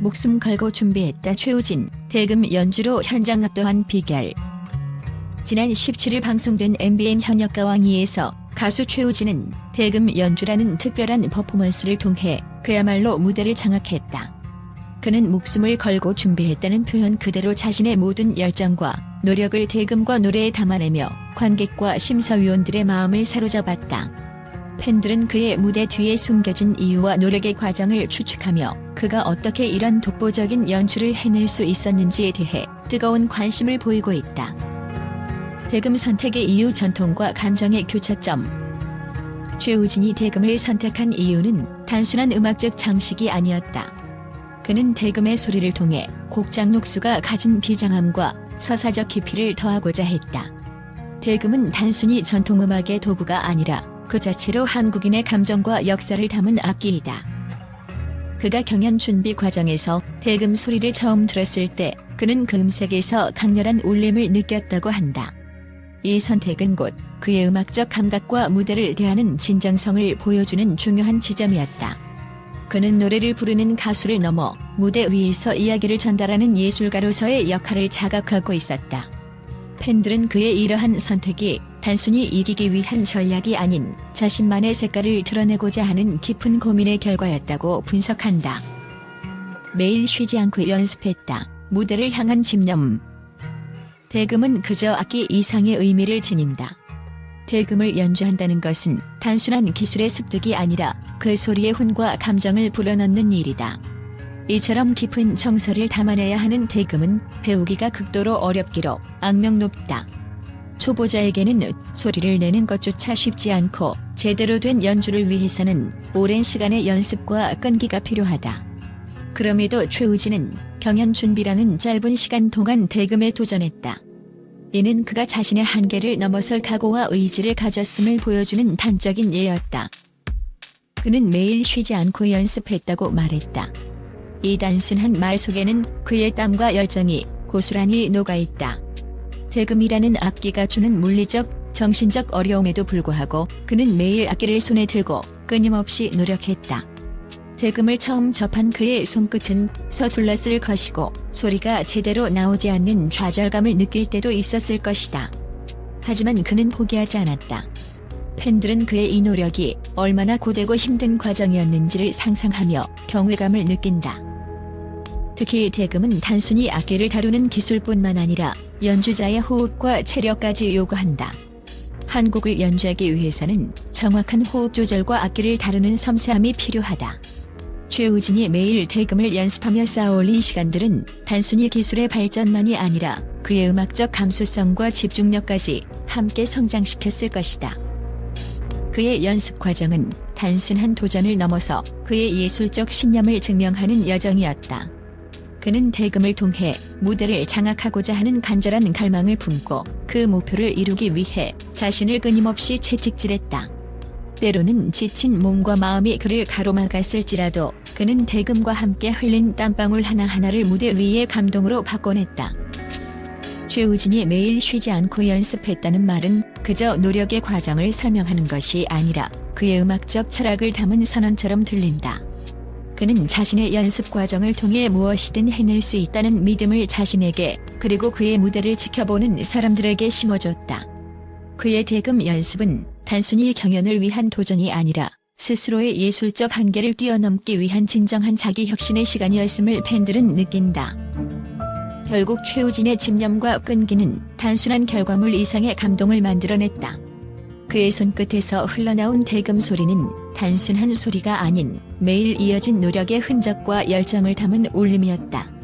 목숨 걸고 준비했다. 최우진, 대금 연주로 현장 압도한 비결. 지난 17일 방송된 MBN 현역가왕2에서 가수 최우진은 대금 연주라는 특별한 퍼포먼스를 통해 그야말로 무대를 장악했다. 그는 목숨을 걸고 준비했다는 표현 그대로 자신의 모든 열정과 노력을 대금과 노래에 담아내며 관객과 심사위원들의 마음을 사로잡았다. 팬들은 그의 무대 뒤에 숨겨진 이유와 노력의 과정을 추측하며 그가 어떻게 이런 독보적인 연출을 해낼 수 있었는지에 대해 뜨거운 관심을 보이고 있다. 대금 선택의 이유, 전통과 감정의 교차점. 최우진이 대금을 선택한 이유는 단순한 음악적 장식이 아니었다. 그는 대금의 소리를 통해 곡장 녹수가 가진 비장함과 서사적 깊이를 더하고자 했다. 대금은 단순히 전통음악의 도구가 아니라 그 자체로 한국인의 감정과 역사를 담은 악기이다. 그가 경연 준비 과정에서 대금 소리를 처음 들었을 때 그는 그 음색에서 강렬한 울림을 느꼈다고 한다. 이 선택은 곧 그의 음악적 감각과 무대를 대하는 진정성을 보여주는 중요한 지점이었다. 그는 노래를 부르는 가수를 넘어 무대 위에서 이야기를 전달하는 예술가로서의 역할을 자각하고 있었다. 팬들은 그의 이러한 선택이 단순히 이기기 위한 전략이 아닌 자신만의 색깔을 드러내고자 하는 깊은 고민의 결과였다고 분석한다. 매일 쉬지 않고 연습했다. 무대를 향한 집념. 대금은 그저 악기 이상의 의미를 지닌다. 대금을 연주한다는 것은 단순한 기술의 습득이 아니라 그 소리의 혼과 감정을 불어넣는 일이다. 이처럼 깊은 정서를 담아내야 하는 대금은 배우기가 극도로 어렵기로 악명 높다. 초보자에게는 소리를 내는 것조차 쉽지 않고 제대로 된 연주를 위해서는 오랜 시간의 연습과 끈기가 필요하다. 그럼에도 최우진은 경연 준비라는 짧은 시간 동안 대금에 도전했다. 이는 그가 자신의 한계를 넘어설 각오와 의지를 가졌음을 보여주는 단적인 예였다. 그는 매일 쉬지 않고 연습했다고 말했다. 이 단순한 말 속에는 그의 땀과 열정이 고스란히 녹아있다. 대금이라는 악기가 주는 물리적, 정신적 어려움에도 불구하고 그는 매일 악기를 손에 들고 끊임없이 노력했다. 대금을 처음 접한 그의 손끝은 서툴렀을 것이고 소리가 제대로 나오지 않는 좌절감을 느낄 때도 있었을 것이다. 하지만 그는 포기하지 않았다. 팬들은 그의 이 노력이 얼마나 고되고 힘든 과정이었는지를 상상하며 경외감을 느낀다. 특히 대금은 단순히 악기를 다루는 기술뿐만 아니라 연주자의 호흡과 체력까지 요구한다. 한 곡을 연주하기 위해서는 정확한 호흡 조절과 악기를 다루는 섬세함이 필요하다. 최우진이 매일 대금을 연습하며 쌓아올린 시간들은 단순히 기술의 발전만이 아니라 그의 음악적 감수성과 집중력까지 함께 성장시켰을 것이다. 그의 연습 과정은 단순한 도전을 넘어서 그의 예술적 신념을 증명하는 여정이었다. 그는 대금을 통해 무대를 장악하고자 하는 간절한 갈망을 품고 그 목표를 이루기 위해 자신을 끊임없이 채찍질했다. 때로는 지친 몸과 마음이 그를 가로막았을지라도 그는 대금과 함께 흘린 땀방울 하나하나를 무대 위의 감동으로 바꿔냈다. 최우진이 매일 쉬지 않고 연습했다는 말은 그저 노력의 과정을 설명하는 것이 아니라 그의 음악적 철학을 담은 선언처럼 들린다. 그는 자신의 연습 과정을 통해 무엇이든 해낼 수 있다는 믿음을 자신에게 그리고 그의 무대를 지켜보는 사람들에게 심어줬다. 그의 대금 연습은 단순히 경연을 위한 도전이 아니라 스스로의 예술적 한계를 뛰어넘기 위한 진정한 자기 혁신의 시간이었음을 팬들은 느낀다. 결국 최우진의 집념과 끈기는 단순한 결과물 이상의 감동을 만들어냈다. 그의 손끝에서 흘러나온 대금 소리는 단순한 소리가 아닌 매일 이어진 노력의 흔적과 열정을 담은 울림이었다.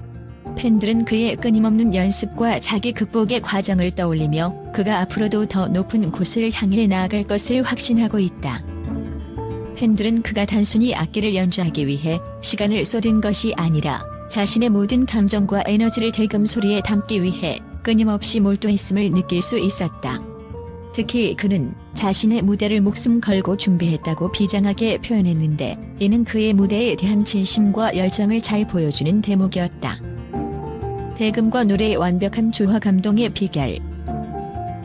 팬들은 그의 끊임없는 연습과 자기 극복의 과정을 떠올리며 그가 앞으로도 더 높은 곳을 향해 나아갈 것을 확신하고 있다. 팬들은 그가 단순히 악기를 연주하기 위해 시간을 쏟은 것이 아니라 자신의 모든 감정과 에너지를 대금 소리에 담기 위해 끊임없이 몰두했음을 느낄 수 있었다. 특히 그는 자신의 무대를 목숨 걸고 준비했다고 비장하게 표현했는데 이는 그의 무대에 대한 진심과 열정을 잘 보여주는 대목이었다. 대금과 노래의 완벽한 조화, 감동의 비결.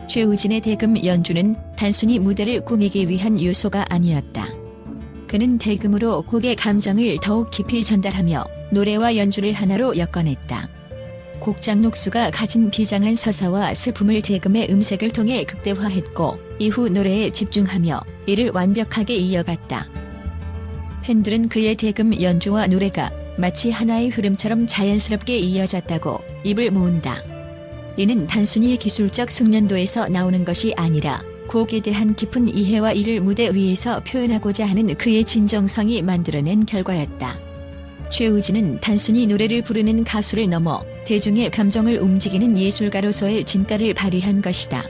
최우진의 대금 연주는 단순히 무대를 꾸미기 위한 요소가 아니었다. 그는 대금으로 곡의 감정을 더욱 깊이 전달하며 노래와 연주를 하나로 엮어냈다. 곡장 녹수가 가진 비장한 서사와 슬픔을 대금의 음색을 통해 극대화했고 이후 노래에 집중하며 이를 완벽하게 이어갔다. 팬들은 그의 대금 연주와 노래가 마치 하나의 흐름처럼 자연스럽게 이어졌다고 입을 모은다. 이는 단순히 기술적 숙련도에서 나오는 것이 아니라 곡에 대한 깊은 이해와 이를 무대 위에서 표현하고자 하는 그의 진정성이 만들어낸 결과였다. 최우진은 단순히 노래를 부르는 가수를 넘어 대중의 감정을 움직이는 예술가로서의 진가를 발휘한 것이다.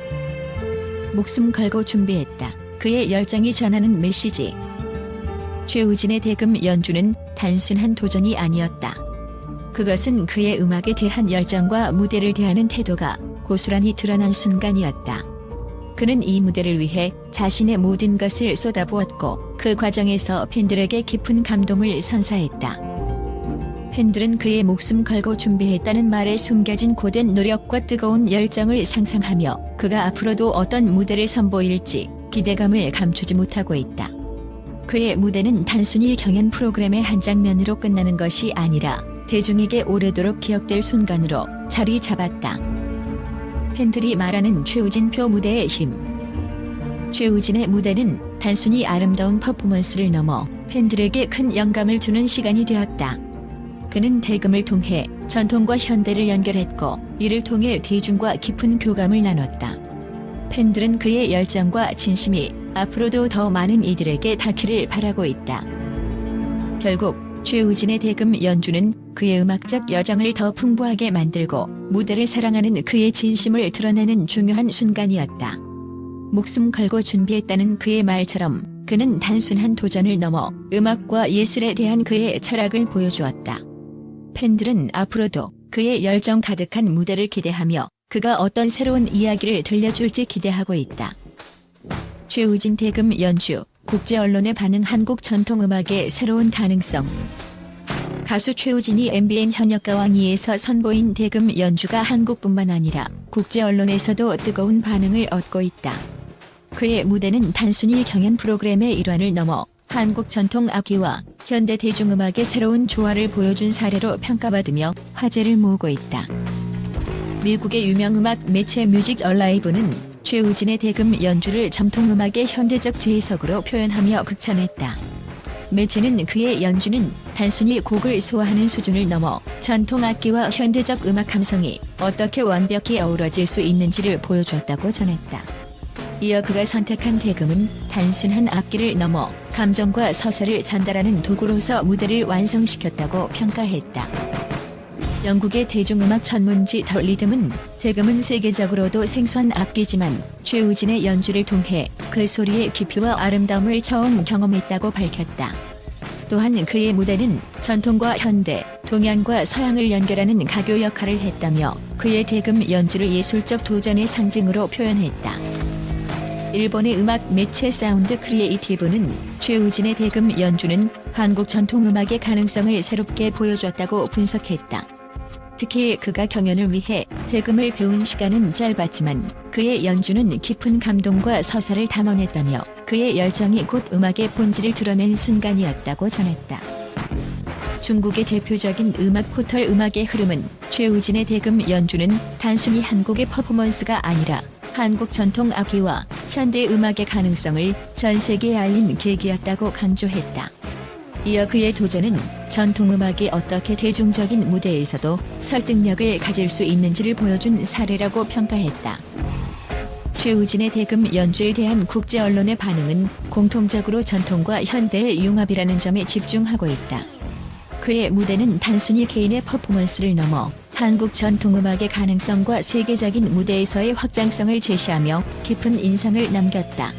목숨 걸고 준비했다. 그의 열정이 전하는 메시지. 최우진의 대금 연주는 단순한 도전이 아니었다. 그것은 그의 음악에 대한 열정과 무대를 대하는 태도가 고스란히 드러난 순간이었다. 그는 이 무대를 위해 자신의 모든 것을 쏟아부었고 그 과정에서 팬들에게 깊은 감동을 선사했다. 팬들은 그의 목숨 걸고 준비했다는 말에 숨겨진 고된 노력과 뜨거운 열정을 상상하며 그가 앞으로도 어떤 무대를 선보일지 기대감을 감추지 못하고 있다. 그의 무대는 단순히 경연 프로그램의 한 장면으로 끝나는 것이 아니라 대중에게 오래도록 기억될 순간으로 자리 잡았다. 팬들이 말하는 최우진표 무대의 힘. 최우진의 무대는 단순히 아름다운 퍼포먼스를 넘어 팬들에게 큰 영감을 주는 시간이 되었다. 그는 대금을 통해 전통과 현대를 연결했고 이를 통해 대중과 깊은 교감을 나눴다. 팬들은 그의 열정과 진심이 앞으로도 더 많은 이들에게 닿기를 바라고 있다. 결국 최우진의 대금 연주는 그의 음악적 여정을 더 풍부하게 만들고 무대를 사랑하는 그의 진심을 드러내는 중요한 순간이었다. 목숨 걸고 준비했다는 그의 말처럼 그는 단순한 도전을 넘어 음악과 예술에 대한 그의 철학을 보여주었다. 팬들은 앞으로도 그의 열정 가득한 무대를 기대하며 그가 어떤 새로운 이야기를 들려줄지 기대하고 있다. 최우진 대금 연주, 국제 언론의 반응. 한국 전통음악의 새로운 가능성. 가수 최우진이 MBN 현역가왕이에서 선보인 대금 연주가 한국뿐만 아니라 국제 언론에서도 뜨거운 반응을 얻고 있다. 그의 무대는 단순히 경연 프로그램의 일환을 넘어 한국 전통 악기와 현대 대중음악의 새로운 조화를 보여준 사례로 평가받으며 화제를 모으고 있다. 미국의 유명 음악 매체 뮤직 얼라이브는 최우진의 대금 연주를 전통음악의 현대적 재해석으로 표현하며 극찬했다. 매체는 그의 연주는 단순히 곡을 소화하는 수준을 넘어 전통 악기와 현대적 음악 감성이 어떻게 완벽히 어우러질 수 있는지를 보여주었다고 전했다. 이어 그가 선택한 대금은 단순한 악기를 넘어 감정과 서사를 전달하는 도구로서 무대를 완성시켰다고 평가했다. 영국의 대중음악 전문지 더 리듬은 대금은 세계적으로도 생소한 악기지만 최우진의 연주를 통해 그 소리의 깊이와 아름다움을 처음 경험했다고 밝혔다. 또한 그의 무대는 전통과 현대, 동양과 서양을 연결하는 가교 역할을 했다며 그의 대금 연주를 예술적 도전의 상징으로 표현했다. 일본의 음악 매체 사운드 크리에이티브는 최우진의 대금 연주는 한국 전통음악의 가능성을 새롭게 보여줬다고 분석했다. 특히 그가 경연을 위해 대금을 배운 시간은 짧았지만 그의 연주는 깊은 감동과 서사를 담아냈다며 그의 열정이 곧 음악의 본질을 드러낸 순간이었다고 전했다. 중국의 대표적인 음악 포털 음악의 흐름은 최우진의 대금 연주는 단순히 한국의 퍼포먼스가 아니라 한국 전통 악기와 현대 음악의 가능성을 전 세계에 알린 계기였다고 강조했다. 이어 그의 도전은 전통음악이 어떻게 대중적인 무대에서도 설득력을 가질 수 있는지를 보여준 사례라고 평가했다. 최우진의 대금 연주에 대한 국제 언론의 반응은 공통적으로 전통과 현대의 융합이라는 점에 집중하고 있다. 그의 무대는 단순히 개인의 퍼포먼스를 넘어 한국 전통음악의 가능성과 세계적인 무대에서의 확장성을 제시하며 깊은 인상을 남겼다.